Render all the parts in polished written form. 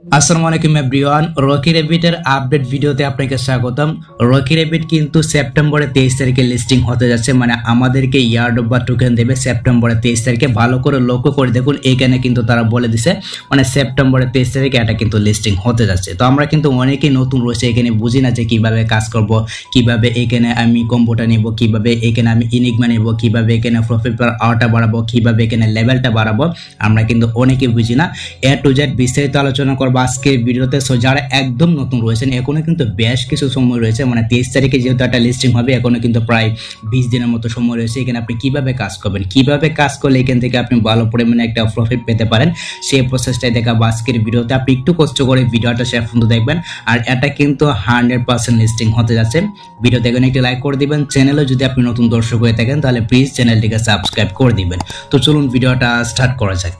আসসালামু আলাইকুম everyone, Rocky রেবিটের update ভিডিওতে আপনাকে স্বাগতম। রকি রেবিট কিন্তু সেপ্টেম্বরের 23 তারিখে লিস্টিং হতে যাচ্ছে, মানে আমাদেরকে ইয়ারড্রপ বা টোকেন দেবে সেপ্টেম্বরের 23 তারিখে। ভালো করে লক্ষ্য করে দেখুন, এখানে কিন্তু তারা বলে দিছে মানে সেপ্টেম্বরের 23 তারিখে এটা কিন্তু লিস্টিং হতে যাচ্ছে। তো আমরা কিন্তু অনেকেই নতুন রয়েছে, এখানে বুঝি না যে কিভাবে কাজ করব, কিভাবে এখানে আমি কম্বোটা নিব, কিভাবে এখানে আমি ইনিগমা নিব, কিভাবে এখানে প্রফিট পার আওয়ারটা বাড়াবো, কিভাবে এখানে লেভেলটা বাড়াবো, আমরা কিন্তু অনেকেই বুঝি না। এ টু জেড বিস্তারিত আলোচনা করবো আজকের ভিডিওতে। সো যারা একদম নতুন রয়েছেন, এখনো কিন্তু বেশ কিছু সময় রয়েছে, মানে 23 তারিখে যেহেতু একটা লিস্টিং হবে, এখনো কিন্তু প্রায় 20 দিনের মতো সময় রয়েছে। এখানে আপনি কিভাবে কাজ করবেন, কিভাবে কাজ করলে এখান থেকে আপনি ভালো পরিমাণে একটা প্রফিট পেতে পারেন, সেই প্রসেসটাই দেখাবো আজকের ভিডিওতে। আপনি একটু কষ্ট করে ভিডিওটা শেষ পর্যন্ত দেখবেন, আর এটা কিন্তু 100% লিস্টিং হতে যাচ্ছে। ভিডিও দেখবেন, একটি লাইক করে দিবেন। চ্যানেলে যদি আপনি নতুন দর্শক হয়ে থাকেন তাহলে প্লিজ চ্যানেলটিকে সাবস্ক্রাইব করে দিবেন। তো চলুন ভিডিওটা স্টার্ট করা যাক।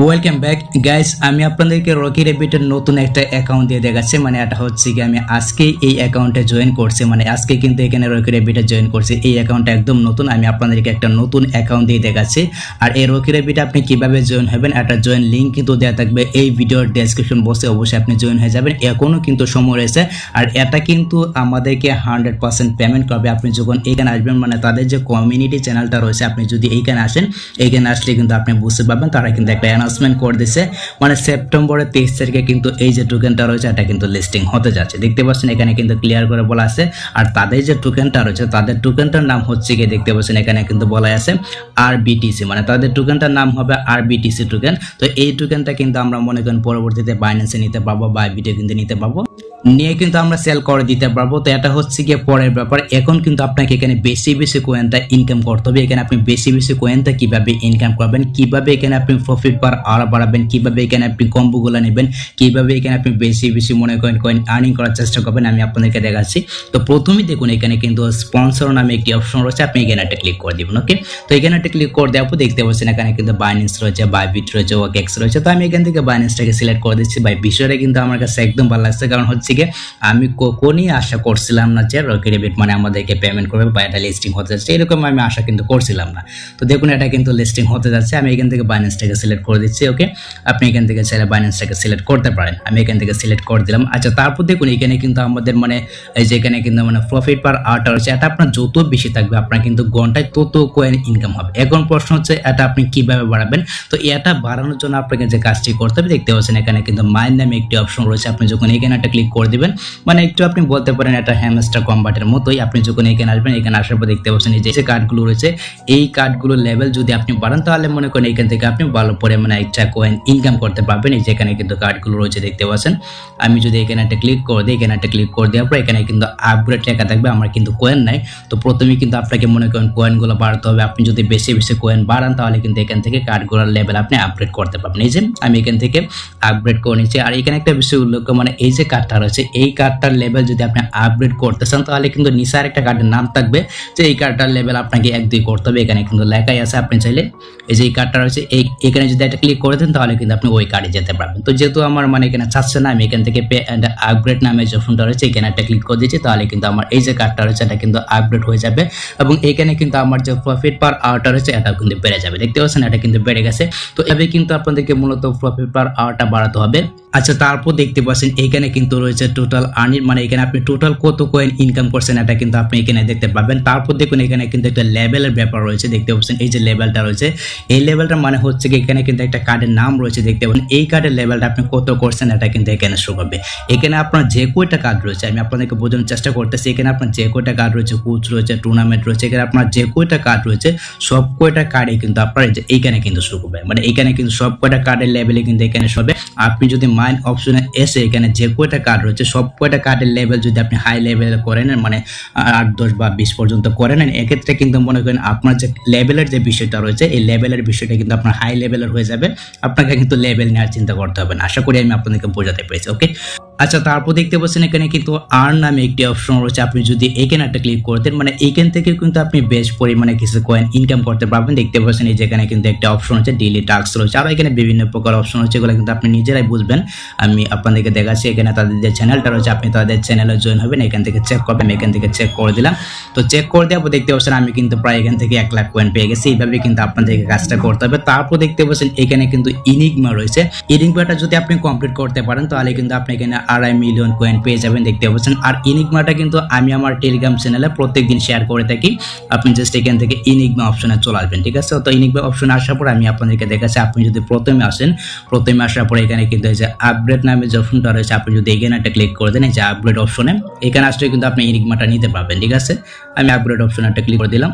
ওয়েলকাম ব্যাক গাইস, আমি আপনাদেরকে রকি রেবিটের নতুন একটা অ্যাকাউন্ট দিয়ে দেখাচ্ছি। মানে এটা হচ্ছে কি, আমি আজকে এই অ্যাকাউন্টে জয়েন করছি, মানে আজকে কিন্তু এখানে রকি রেবিটে জয়েন করছি। এই অ্যাকাউন্টটা একদম নতুন, আমি আপনাদেরকে একটা নতুন অ্যাকাউন্ট দিয়ে দেখাচ্ছি। আর এই রকি রেবিটে আপনি কিভাবে জয়েন হবেন, একটা জয়েন লিঙ্ক কিন্তু দেওয়া থাকবে এই ভিডিওর ডেসক্রিপশন বক্সে, অবশ্যই আপনি জয়েন হয়ে যাবেন। এখনো কিন্তু সময় রয়েছে, আর এটা কিন্তু আমাদেরকে 100% পেমেন্ট করবে আপনি যখন এখানে আসবেন। মানে তাদের যে কমিউনিটি চ্যানেলটা রয়েছে, আপনি যদি এইখানে আসেন, এইখানে আসলে কিন্তু আপনি বুঝতে পারবেন তারা কিন্তু একটা অ্যানাউন্সমেন্ট করে দিছে, মানে সেপ্টেম্বরের 23 তারিখে কিন্তু এই যে টোকেনটা রয়েছে এটা কিন্তু লিস্টিং হতে যাচ্ছে। দেখতে পাচ্ছেন এখানে কিন্তু ক্লিয়ার করে বলা আছে। আর তাদের যে টোকেনটা রয়েছে, তাদের টোকেনটার নাম হচ্ছে কি, দেখতে পাচ্ছেন এখানে কিন্তু বলা আছে আরবিটিসি, মানে তাদের টোকেনটার নাম হবে আরবিটিসি টোকেন। তো এই টোকেনটা কিন্তু আমরা মনে করেন পরবর্তীতে বাইন্যান্সে নিতে পারবো বা বিটে কিন্তু নিতে পারবো, নিয়ে কিন্তু আমরা সেল করে দিতে পারবো। তো এটা হচ্ছে গিয়ে পরের ব্যাপার। এখন কিন্তু আপনাকে এখানে বেশি বেশি কয়েনটা ইনকাম করতে হবে। এখানে আপনি বেশি বেশি কয়েনটা কিভাবে ইনকাম করবেন, কিভাবে এখানে আপনি প্রফিট পার আওয়ার বাড়াবেন, কিভাবে এখানে আপনি কম্বোগুলো নেবেন, কিভাবে এখানে আপনি বেশি বেশি মনে করেন কয়েন আর্নিং করার চেষ্টা করবেন, আমি আপনাদেরকে দেখাচ্ছি। তো প্রথমেই দেখুন এখানে কিন্তু স্পন্সর নামে একটি অপশন রয়েছে, আপনি এখানে একটা ক্লিক করে দিবেন। ওকে, তো এখানে একটা ক্লিক করে দেওয়ার পর দেখতে পাচ্ছেন এখানে কিন্তু বাইন্যান্স রয়েছে, বাইবিট রয়েছে, ওকেক্স রয়েছে। তো আমি এখান থেকে বাইন্যান্সটাকে সিলেক্ট করে দিচ্ছি। ভাই বিষয়টা কিন্তু আমার কাছে একদম ভালো লাগছে, কারণ হচ্ছে কি আমি কখনই আশা করছিলাম না যে রকি রেবিট মানে আমাদেরকে পেমেন্ট করবে বা এটা লিস্টিং হতে যাচ্ছে, এরকম আমি আশা কিন্তু করছিলাম না। তো দেখুন এটা কিন্তু লিস্টিং হতে যাচ্ছে। আমি এখান থেকে বাইন্যান্সটাকে সিলেক্ট করে দিচ্ছি। ওকে, আপনি এখান থেকে চাইলে বাইন্যান্সটাকে সিলেক্ট করতে পারেন। আমি এখান থেকে সিলেক্ট করে দিলাম। আচ্ছা, তারপর দেখুন এখানে কিন্তু আমাদের মানে এই যে এখানে কিন্তু মানে প্রফিট পার আওয়ারটা রয়েছে, এটা আপনার যত বেশি থাকবে আপনার কিন্তু ঘন্টায় তত কয়েন ইনকাম হবে। এখন প্রশ্ন হচ্ছে এটা আপনি কিভাবে বাড়াবেন। তো এটা বাড়ানোর জন্য আপনাকে যে কাজটি করতে হবে, দেখতে পাচ্ছেন এখানে কিন্তু মাইন নামে একটি অপশন রয়েছে। আপনি যখন এখানে একটা ক্লিক করে দিবেন, মানে একটু আপনি বলতে পারেন এটা হ্যামস্টার কম্বাটের মতোই। আপনি যখন এখানে আসবেন, এখানে আসার পর দেখতে পাচ্ছেন এই যে কার্ডগুলো রয়েছে, এই কার্ডগুলোর লেভেল যদি আপনি বাড়ান তাহলে মনে করেন এখান থেকে আপনি ভালো পরিমাণে একটা কয়েন ইনকাম করতে পারবেন। এই যে এখানে কিন্তু কার্ডগুলো রয়েছে দেখতে পাচ্ছেন। আমি যদি এখানে একটা ক্লিক করে দিই, এখানে একটা ক্লিক করে দেওয়ার পর এখানে কিন্তু আপগ্রেড লেখা থাকবে। আমার কিন্তু কয়েন নাই, তো প্রথমেই কিন্তু আপনাকে মনে করেন কয়েনগুলো বাড়াতে হবে। আপনি যদি বেশি বেশি কয়েন বাড়ান তাহলে কিন্তু এখান থেকে কার্ডগুলোর লেভেল আপনি আপগ্রেড করতে পারবেন। এই যে আমি এখান থেকে আপগ্রেড করে নিচ্ছি। আর এখানে একটা বিষয় উল্লেখ, মানে এই যে কার্ডটা রয়েছে, এই কার্ডটার লেভেল যদি আপনি আপগ্রেড করতে চান তাহলে কিন্তু নিচে আরেকটা কার্ডের নাম থাকবে যে এই কার্ডটার লেভেল আপনাকে 1-2 করতে হবে। এখানে কিন্তু লেখাই আছে। আপনি চাইলে এই যে এই কার্ডটা রয়েছে, এখানে যদি একটা ক্লিক করে দেন তাহলে কিন্তু আপনি ওই কার্ডে যেতে পারবেন। তো যেহেতু আমার মানে এখানে চাচ্ছে না, আমি এখান থেকে পে অ্যান্ড আপগ্রেড নামে যে অপশনটা রয়েছে এখানে একটা ক্লিক করে দিচ্ছি, তাহলে কিন্তু আমার এই যে কার্ডটা রয়েছে এটা কিন্তু আপগ্রেড হয়ে যাবে, এবং এখানে কিন্তু আমার যে প্রফিট পার আওয়ারটা রয়েছে এটাও কিন্তু বেড়ে যাবে। দেখতে পাচ্ছেন এটা কিন্তু বেড়ে গেছে। তো এভাবে কিন্তু আপনাদেরকে মূলত প্রফিট পার আওয়ারটা বাড়াতে হবে। আচ্ছা, তারপর দেখতে পাচ্ছেন এখানে কিন্তু রয়েছে টোটাল আর্নিং, মানে এখানে আপনি টোটাল কত কয়েন ইনকাম করছেন এটা কিন্তু আপনি এখানে দেখতে পাবেন। তারপর দেখুন এখানে কিন্তু একটা লেভেলের ব্যাপার রয়েছে, দেখতে পাচ্ছেন এই যে লেভেলটা রয়েছে, এই লেভেলটা মানে হচ্ছে কি এখানে কিন্তু একটা কার্ডের নাম রয়েছে, দেখতে পাচ্ছেন এই কার্ডের লেভেলটা আপনি কত করছেন এটা কিন্তু এখানে শো করবে। এখানে আপনার যে কয়টা কার্ড রয়েছে, আমি আপনাদেরকে বোঝানোর চেষ্টা করতেছি, এখানে আপনার যে কয়টা কার্ড রয়েছে, কোচ রয়েছে, টুর্নামেন্ট রয়েছে, এখানে আপনার যে কয়টা কার্ড রয়েছে সব কয়টা কার্ডে কিন্তু আপনার এইখানে কিন্তু শো করবে। মানে এখানে কিন্তু সব কয়টা কার্ডের লেভেলে কিন্তু এখানে শোবে। আপনি যদি মাইন অপশনে এসে এখানে যে কয়টা কার্ড রয়েছে সব কয়টা কার্ডের লেভেল যদি আপনি হাই লেভেল করে নেন, মানে 8, 10 বা 20 পর্যন্ত করে নেন, এক্ষেত্রে কিন্তু মনে করেন আপনার যে লেভেলের যে বিষয়টা রয়েছে এই লেভেলের বিষয়টা কিন্তু আপনার হাই লেভেলের হয়ে যাবে। আপনাকে কিন্তু লেভেল নেওয়ার চিন্তা করতে হবে না। আশা করি আমি আপনাদেরকে বোঝাতে পেরেছি। ওকে, আচ্ছা, তারপর দেখতে পাচ্ছেন এখানে কিন্তু আর্ন নামে একটি অপশন রয়েছে। আপনি যদি এখানে একটা ক্লিক করতেন, মানে এখান থেকে কিন্তু আপনি বেশ পরিমাণে কিছু কয়েন ইনকাম করতে পারবেন। দেখতে পাচ্ছেন এই যেখানে কিন্তু একটা অপশন রয়েছে ডেইলি টাস্ক রয়েছে, আর এখানে বিভিন্ন প্রকার অপশন রয়েছে, এগুলো কিন্তু আপনি নিজেরাই বুঝবেন। আমি আপনাদেরকে দেখাচ্ছি, এখানে তাদের যে চ্যানেলটা রয়েছে আপনি তাদের চ্যানেলে জয়েন হবেন, এখান থেকে চেক করবেন। এখান থেকে চেক করে দিলাম, তো চেক করে দেওয়ার পর দেখতে পাচ্ছেন আমি কিন্তু প্রায় এখান থেকে 1 লাখ কয়েন পেয়ে গেছি। এইভাবে কিন্তু আপনাদেরকে কাজটা করতে হবে। তারপর দেখতে পাচ্ছেন এখানে কিন্তু ইনিগমা রয়েছে। ইনিগমাটা যদি আপনি কমপ্লিট করতে পারেন তাহলে কিন্তু আপনি এখানে 2.5 মিলিয়ন কয়েন পেয়ে যাবেন, দেখতে পাচ্ছেন। আর ইনিগমাটা কিন্তু আমি আমার টেলিগ্রাম চ্যানেলে প্রত্যেকদিন শেয়ার করে থাকি। আপনি জাস্ট এখান থেকে ইনিগমা অপশনে চলে আসবেন, ঠিক আছে। তো ইনিগমা অপশনে আসার পর আমি আপনাদেরকে দেখাচ্ছি, আপনি যদি প্রথমে আসেন, প্রথমে আসার পর এখানে কিন্তু এই যে আপডেট নামে যে অপশনটা রয়েছে, আপনি যদি এখানে একটা ক্লিক করে দেন, এই যে আপডেট অপশনে, এখানে আসলে কিন্তু আপনি ইনিগমাটা নিতে পারবেন, ঠিক আছে। আমি আপডেট অপশনে একটা ক্লিক করে দিলাম।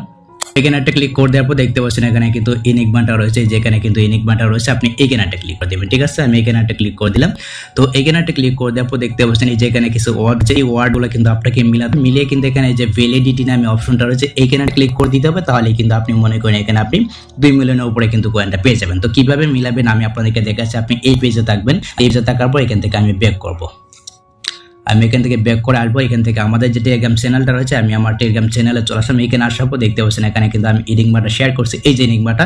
এখানে একটা ক্লিক করে দেওয়ার পর দেখতে পাচ্ছেন এখানে কিন্তু ইনিগমাটা রয়েছে, যেখানে কিন্তু ইনিগমাটা রয়েছে আপনি এখানে একটা ক্লিক করে দেবেন, ঠিক আছে। আমি এখানে একটা ক্লিক করে দিলাম। তো এখানে একটা ক্লিক করে দেওয়ার পর দেখতে পাচ্ছেন এই যে এখানে কিছু ওয়ার্ড, এই ওয়ার্ডগুলো কিন্তু আপনাকে মিলিয়ে কিন্তু এখানে যে ভ্যালিডিটি নামে অপশনটা রয়েছে এখানে ক্লিক করে দিতে হবে, তাহলে কিন্তু আপনি মনে করেন এখানে আপনি 2 মিলিয়নের উপরে কিন্তু কয়েনটা পেয়ে যাবেন। তো কিভাবে মিলাবেন আমি আপনাদেরকে দেখাচ্ছি। আপনি এই পেজে থাকবেন, এই পেজে থাকার পর এখান থেকে আমি ব্যাক করব। আমি এখান থেকে ব্যাক করে আসবো, এখান থেকে আমাদের যে টেলিগ্রাম চ্যানেলটা রয়েছে আমি আমার টেলিগ্রাম চ্যানেলে চলে আসলাম। এখানে আসার পর দেখতে পাচ্ছেন এখানে কিন্তু আমি ইনিগমাটা শেয়ার করছি। এই যে ইনিগমাটা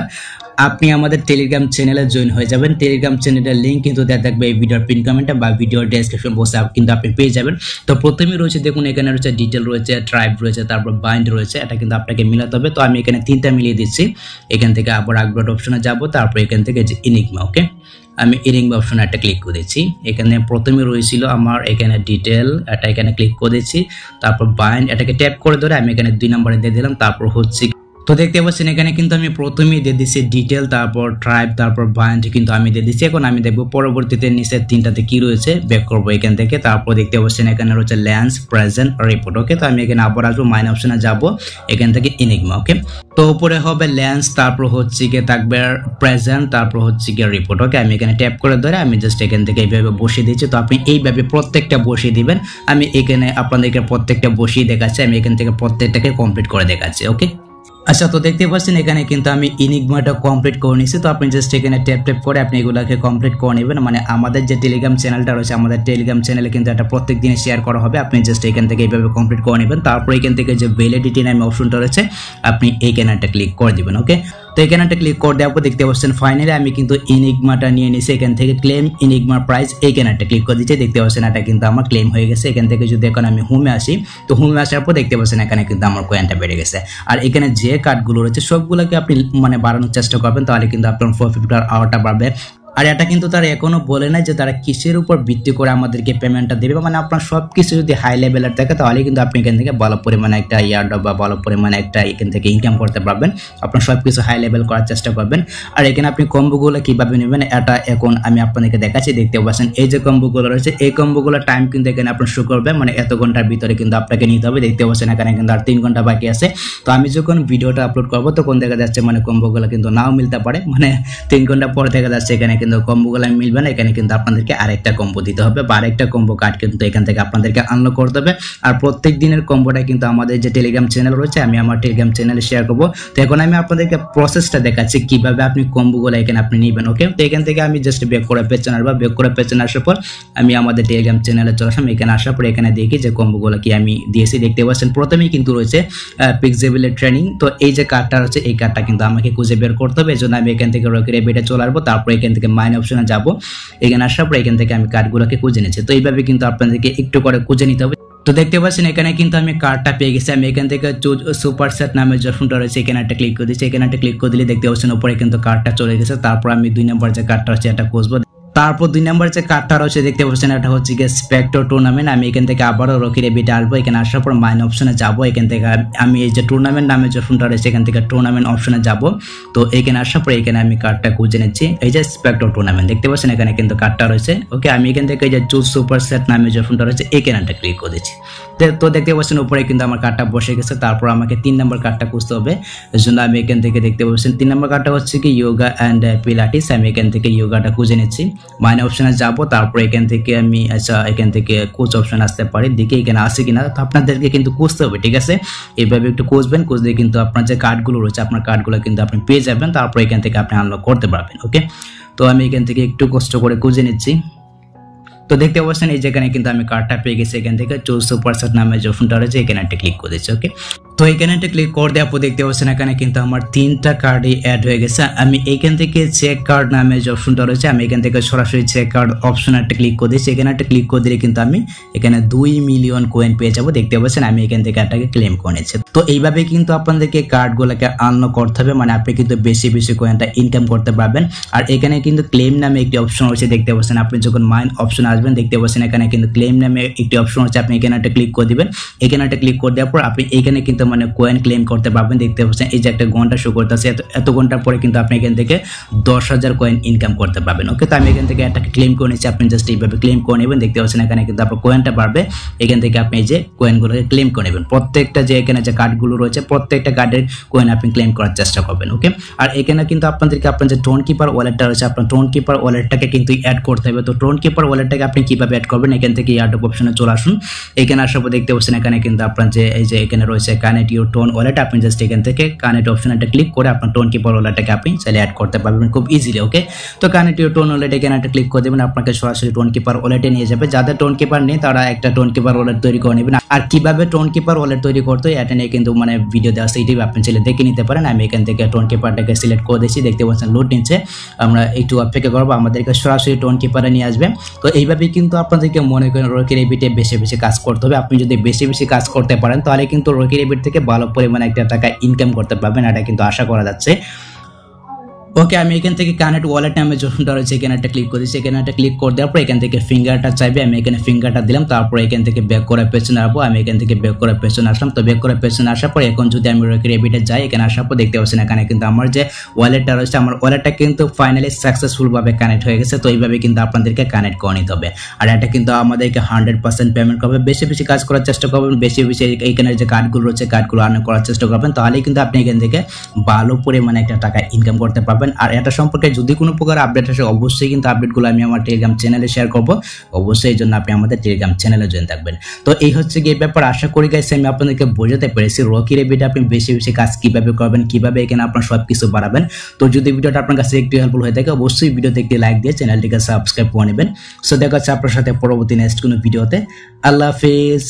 আপনি আমাদের টেলিগ্রাম চ্যানেলে জয়েন হয়ে যাবেন। টেলিগ্রাম চ্যানেলের লিঙ্ক কিন্তু দেওয়া থাকবে এই ভিডিওর পিন কমেন্টে বা ভিডিওর ডেসক্রিপশন বক্সে কিন্তু আপনি পেয়ে যাবেন। তো প্রথমেই রয়েছে দেখুন এখানে রয়েছে ডিটেল রয়েছে, ট্রাইব রয়েছে, তারপর বাইন্ড রয়েছে, এটা কিন্তু আপনাকে মিলাতে হবে। তো আমি এখানে 3টা মিলিয়ে দিচ্ছি। এখান থেকে আবার আপডেট অপশনে যাব, তারপর এখান থেকে যে ইনিগমা, ওকে আমি ইনিগমা অপশনে একটা ক্লিক করে দিচ্ছি। এখানে প্রথমে রয়েছিল আমার এখানে ডিটেল, এটা এখানে ক্লিক করে দিচ্ছি, তারপর বাইন্ড এটাকে ট্যাপ করে ধরে আমি এখানে 2 নম্বরে দিয়ে দিলাম। তারপর হচ্ছে তো দেখতে পাচ্ছেন এখানে কিন্তু আমি প্রথমেই দিয়ে দিচ্ছি ডিটেল, তারপর ট্রাইব, তারপর বাইন্ড কিন্তু আমি দিয়ে দিচ্ছি। এখন আমি দেখবো পরবর্তীতে নিচের 3টাতে কি রয়েছে, ব্যাক করবো এখান থেকে। তারপর দেখতে পাচ্ছেন এখানে রয়েছে ল্যান্স, প্রেজেন্ট, রিপোর্ট, ওকে। তো আমি এখানে আবার আসবো, মাইন অপশনে যাবো, এখান থেকে ইনিগমা, ওকে। তো উপরে হবে ল্যান্স, তারপর হচ্ছে গিয়ে থাকবে প্রেজেন্ট, তারপর হচ্ছে গিয়ে রিপোর্ট, ওকে। আমি এখানে ট্যাপ করে ধরে আমি জাস্ট এখান থেকে এইভাবে বসিয়ে দিচ্ছি। তো আপনি এইভাবে প্রত্যেকটা বসিয়ে দিবেন। আমি এখানে আপনাদেরকে প্রত্যেকটা বসিয়ে দেখাচ্ছি, আমি এখান থেকে প্রত্যেকটাকে কমপ্লিট করে দেখাচ্ছি, ওকে। আচ্ছা, তো দেখতে পাচ্ছেন এখানে কিন্তু আমি ইনিগমাটা কমপ্লিট করে নিয়েছি। তো আপনি জাস্ট এখানে ট্যাপ করে আপনি এগুলাকে কমপ্লিট করে নেবেন। মানে আমাদের যে টেলিগ্রাম চ্যানেলটা রয়েছে, আমাদের টেলিগ্রাম চ্যানেলে কিন্তু এটা প্রত্যেক দিনে শেয়ার করা হবে। আপনি জাস্ট এখান থেকে এইভাবে কমপ্লিট করে নেবেন। তারপর এখান থেকে যে ভ্যালিডিটি নামে অপশনটা রয়েছে আপনি এইখানে একটা ক্লিক করে দিবেন, ওকে। তো এখানে একটা ক্লিক করে দেওয়ার পর দেখতে পাচ্ছেন ফাইনালি আমি কিন্তু ইনিগমাটা নিয়ে নিয়েছি। এখান থেকে ক্লেম ইনিগমা প্রাইস, এইখানে একটা ক্লিক করে দিচ্ছি। দেখতে পাচ্ছেন এটা কিন্তু আমার ক্লেম হয়ে গেছে। এখান থেকে যদি এখন আমি হোমে আসি, তো হোমে আসার পর দেখতে পাচ্ছেন এখানে কিন্তু আমার কয়েনটা বেড়ে গেছে। আর এখানে যে কার্ডগুলো রয়েছে সবগুলোকে আপনি মানে বাড়ানোর চেষ্টা করবেন, তাহলে কিন্তু আপনার প্রফিট আওয়ারটা বাড়বে। আর এটা কিন্তু তারা এখনো বলে নাই যে তারা কিসের উপর ভিত্তি করে আমাদেরকে পেমেন্টটা দেবে। মানে আপনার সবকিছু যদি হাই লেভেলের থাকে তাহলে কিন্তু আপনি এখান থেকে ভালো পরিমাণে একটা ইয়ার্ড বা ভালো পরিমাণে একটা এখান থেকে ইনকাম করতে পারবেন। আপনার সবকিছু হাই লেভেল করার চেষ্টা করবেন। আর এখানে আপনি কম্বোগুলো কিভাবে নেবেন এটা এখন আমি আপনাদেরকে দেখাচ্ছি। দেখতে পাচ্ছেন এই যে কম্বোগুলো রয়েছে, এই কম্বোগুলোর টাইম কিন্তু এখানে আপনার শো করবে, মানে এত ঘন্টার ভিতরে কিন্তু আপনাকে নিতে হবে। দেখতে পাচ্ছেন এখানে কিন্তু আর 3 ঘন্টা বাকি আছে। তো আমি যখন ভিডিওটা আপলোড করবো তখন দেখা যাচ্ছে মানে কম্বোগুলো কিন্তু নাও মিলতে পারে, মানে 3 ঘন্টা পরে দেখা যাচ্ছে এখানে কিন্তু কম্বোগুলো মিলবে না। এখানে কিন্তু আপনাদেরকে আরেকটা কম্বো দিতে হবে বা আরেকটা কম্বো কার্ড কিন্তু এখান থেকে আপনাদেরকে আনলক করতে হবে। আর প্রত্যেক দিনের কম্বোটা কিন্তু আমাদের যে টেলিগ্রাম চ্যানেল রয়েছে আমি আমার টেলিগ্রাম চ্যানেলে শেয়ার করবো। তো এখন আমি আপনাদেরকে প্রসেসটা দেখাচ্ছি কিভাবে আপনি কম্বোগুলো এখানে আপনি নেবেন, ওকে। তো এখান থেকে আমি জাস্ট ব্যাক করে পেছনে আসবো, ব্যাক করে পেছনে আসার পর আমি আমাদের টেলিগ্রাম চ্যানেলে চলে আসলাম। এখানে আসার পর এখানে দেখি যে কম্বোগুলো কি আমি দিয়েছি। দেখতে পাচ্ছেন প্রথমেই কিন্তু রয়েছে পিক্সেবলের ট্রেনিং। তো এই যে কার্ডটা রয়েছে এই কার্ডটা কিন্তু আমাকে খুঁজে বের করতে হবে। এই জন্য আমি এখান থেকে রকি রেবিটে চলে আসবো, তারপর এখান থেকে মাইন অপশনে যাবো। এখানে আসার পর এখান থেকে আমি কার্ডগুলোকে খুঁজে নিচ্ছি। তো এইভাবে কিন্তু আপনাদেরকে একটু করে খুঁজে নিতে হবে। তো দেখতে পাচ্ছেন এখানে কিন্তু আমি কার্ডটা পেয়ে গেছি। আমি এখান থেকে সুপার সেট নামে যে অপশনটা রয়েছে এখানে একটা ক্লিক করে দিচ্ছি। এখানে একটা ক্লিক করে দিলে দেখতে পাচ্ছেন উপরে কিন্তু কার্ডটা চলে গেছে। তারপর আমি 2 নম্বর যে কার্ডটা রয়েছে এটা খুঁজবো। তারপর 2 নম্বর যে কার্ডটা রয়েছে দেখতে পাচ্ছেন এটা হচ্ছে গিয়ে স্পেক্টর টুর্নামেন্ট। আমি এখান থেকে আবারও রকি রেবিটে আসবো। এখানে আসার পর মাইন অপশনে যাবো। এখান থেকে আমি এই যে টুর্নামেন্ট নামে যে অপশনটা রয়েছে এখান থেকে টুর্নামেন্ট অপশনে যাব। তো এখানে আসার পর এখানে আমি কার্ডটা খুঁজে নিচ্ছি। এই যে স্পেক্টর টুর্নামেন্ট দেখতে পাচ্ছেন এখানে কিন্তু কার্ডটা রয়েছে, ওকে। আমি এখান থেকে এই যে চুজ সুপার সেট নামে যে অপশনটা রয়েছে এখানে একটা ক্লিক করে দিচ্ছি। তো দেখতে পাচ্ছেন উপরে কিন্তু আমার কার্ডটা বসে গেছে। তারপর আমাকে 3 নম্বর কার্ডটা খুঁজতে হবে। এর জন্য আমি এখান থেকে দেখতে পাচ্ছেন 3 নম্বর কার্ডটা হচ্ছে কি ইয়োগা অ্যান্ড পিলাটিস। আমি এখান থেকে ইয়োগাটা খুঁজে নিচ্ছি, মাইন অপশনে যাব। তারপর এখান থেকে আমি আচ্ছা এখান থেকে কোচ অপশন আসতে পারে, দেখি এখানে আসে কিনা। তো আপনাদেরকে কিন্তু খুঁজতে হবে, ঠিক আছে। এইভাবে একটু খুঁজবেন, খুঁজলে কিন্তু আপনার যে কার্ডগুলো রয়েছে আপনার কার্ডগুলো কিন্তু আপনি পেয়ে যাবেন। তারপর এখান থেকে আপনি আনলক করতে পারবেন, ওকে। তো আমি এখান থেকে একটু কষ্ট করে খুঁজে নিচ্ছি। তো তো দেখতে পাচ্ছেন এই যেখানে কিন্তু আমি কার্ডটা পেয়ে গেছি, এখান থেকে চুজ সুপারসেট নামে যে অপশনটা রয়েছে এখানে একটা ক্লিক করে দিচ্ছি। ওকে, তো এখানে একটা ক্লিক করে দেওয়ার পর দেখতে পাচ্ছেন এখানে কিন্তু আমার 3টা কার্ডই অ্যাড হয়ে গেছে। আমি এইখান থেকে চেক কার্ড নামে যে অপশনটা রয়েছে আমি এখান থেকে সরাসরি চেক কার্ড অপশন একটা ক্লিক করে দিচ্ছি। এখানে একটা ক্লিক করে দিলে কিন্তু আমি এখানে 2 মিলিয়ন কয়েন পেয়ে যাবো। দেখতে পাচ্ছেন আমি এখান থেকে এটাকে ক্লেম করে নিচ্ছি। তো এইভাবে কিন্তু আপনাদেরকে কার্ডগুলোকে আনলক করতে হবে, মানে আপনি কিন্তু বেশি বেশি কয়েনটা ইনকাম করতে পারবেন। আর এখানে কিন্তু ক্লেম নামে একটি অপশন রয়েছে, দেখতে পাচ্ছেন আপনি যখন মাইন অপশন আসবেন দেখতে পাচ্ছেন এখানে কিন্তু ক্লেম নামে একটি অপশন আছে, আপনি এখানে একটা ক্লিক করে দিবেন। এখানে একটা ক্লিক করে দেওয়ার পর আপনি এখানে কিন্তু মানে কয়েন ক্লেম করতে পারবেন। দেখতে পাচ্ছেন এই যে একটা ঘন্টা শো করতেছে, এত ঘন্টার পরে কিন্তু আপনি এখান থেকে 10,000 কয়েন ইনকাম করতে পারবেন। ওকে, তো আমি এখান থেকে একটা ক্লেম করে নিচ্ছি, আপনি জাস্ট এইভাবে ক্লেম করে নেবেন। দেখতে পাচ্ছেন এখানে কিন্তু আপনার কয়েনটা বাড়বে, এখান থেকে আপনি এই যে কয়েনগুলোকে ক্লেম করে নেবেন। প্রত্যেকটা যে এখানে যে কার্ডগুলো রয়েছে প্রত্যেকটা কার্ডের কয়েন আপনি ক্লেম করার চেষ্টা করবেন। ওকে, আর এখানে কিন্তু আপনাদেরকে আপনার যে টোন কিপার ওয়ালেটটা রয়েছে আপনার টোন কিপার ওয়ালেটটাকে কিন্তু অ্যাড করতে হবে। তো টোন কিপার ওয়ালেটটাকে আপনি কিভাবে অ্যাড করবেন, এখান থেকে এয়ারড্রপ অপশনে চলে আসুন। এখানে আসার পর দেখতে পাচ্ছেন এখানে কিন্তু আপনার যে এই যে এখানে রয়েছে কানেক্ট ইউর টোন ওয়ালেট, আপনি জাস্ট এখান থেকে কানেক্ট অপশনে একটা ক্লিক করে আপনার টোন কিপার ওয়ালেটটাকে আপনি চাইলে অ্যাড করতে পারবেন খুব ইজিলি। ওকে, তো কানেক্ট ইউর টোন ওয়ালেট এখানে একটা ক্লিক করে দেবেন, আপনাকে সরাসরি টোন কিপার ওয়ালেটে নিয়ে যাবে। যাদের টোন কিপার নেই তারা একটা টোন কিপার ওয়ালেট তৈরি করে নেবেন। আর কিভাবে টোন কিপার ওয়ালেট তৈরি করতে হয় এটা নিয়ে কিন্তু মানে ভিডিও দেওয়া আছে, এটি আপনি চাইলে দেখে নিতে পারেন। আমি এখান থেকে টোন কিপারটাকে সিলেক্ট করে দিয়েছি, দেখতে পাচ্ছেন লোড নিচ্ছে। আমরা একটু অপেক্ষা করবো, আমাদেরকে সরাসরি টোন কিপারে নিয়ে আসবে। তো এইভাবে কিন্তু আপনাদেরকে মনে করেন রকি রেবিটে বেশি বেশি কাজ করতে হবে। আপনি যদি বেশি বেশি কাজ করতে পারেন তাহলে কিন্তু রকি রেবিট থেকে ভালো পরিমাণে একটা টাকা ইনকাম করতে পারবেন, এটা কিন্তু আশা করা যাচ্ছে। ওকে, আমি এখান থেকে কানেক্ট ওয়ালেট নামে যে অপশনটা রয়েছে এখানে একটা ক্লিক করেছি। এখানে একটা ক্লিক করে দেওয়ার পর এখান থেকে ফিঙ্গারটা চাইবে, আমি এখানে ফিঙ্গারটা দিলাম। তারপর এখান থেকে ব্যাক করে পেছনে আসবো, আমি এখান থেকে ব্যাক করে পেছনে আসলাম। তো ব্যাক করে পেছনে আসার পর এখন যদি আমি রকি রেবিটে যাই, এখানে আসার পর দেখতে পাচ্ছেন এখানে কিন্তু আমার যে ওয়ালেটটা রয়েছে আমার ওয়ালেটটা কিন্তু ফাইনালি সাকসেসফুল ভাবে কানেক্ট হয়ে গেছে। তো এইভাবে কিন্তু আপনাদেরকে কানেক্ট করে নিতে হবে। আর এটা কিন্তু আমাদেরকে 100% পেমেন্ট করবে। বেশি বেশি কাজ করার চেষ্টা করবেন, বেশি বেশি এখানে যে কার্ডগুলো রয়েছে কার্ডগুলো আর্ন করার চেষ্টা করবেন, তাহলেই কিন্তু আপনি এখান থেকে ভালো পরিমাণে একটা টাকা ইনকাম করতে পারবেন। আর এটা সম্পর্কে যদি কোনো প্রকার আপডেট আসে অবশ্যই কিন্তু আপডেটগুলো আমি আমার টেলিগ্রাম চ্যানেলে শেয়ার করব। অবশ্যই এই জন্য আপনি আমাদের টেলিগ্রাম চ্যানেলে জয়েন থাকবেন। তো এই হচ্ছে গিয়ে ব্যাপার। আশা করি গাইস আমি আপনাদেরকে বোঝাতে পেরেছি রকি রেবিটে আপনি বেশি বেশি কাজ কিভাবে করবেন, কিভাবে এখানে আপনার সবকিছু বাড়াবেন। তো যদি ভিডিওটা আপনার কাছে একটু হেল্পফুল হয়ে থাকে অবশ্যই ভিডিওতে একটি লাইক দিয়ে চ্যানেলটিকে সাবস্ক্রাইব করে নেবেন। সো দেখা হচ্ছে আপনার সাথে পরবর্তী নেক্সট কোনো ভিডিওতে। আল্লাহ হাফেজ।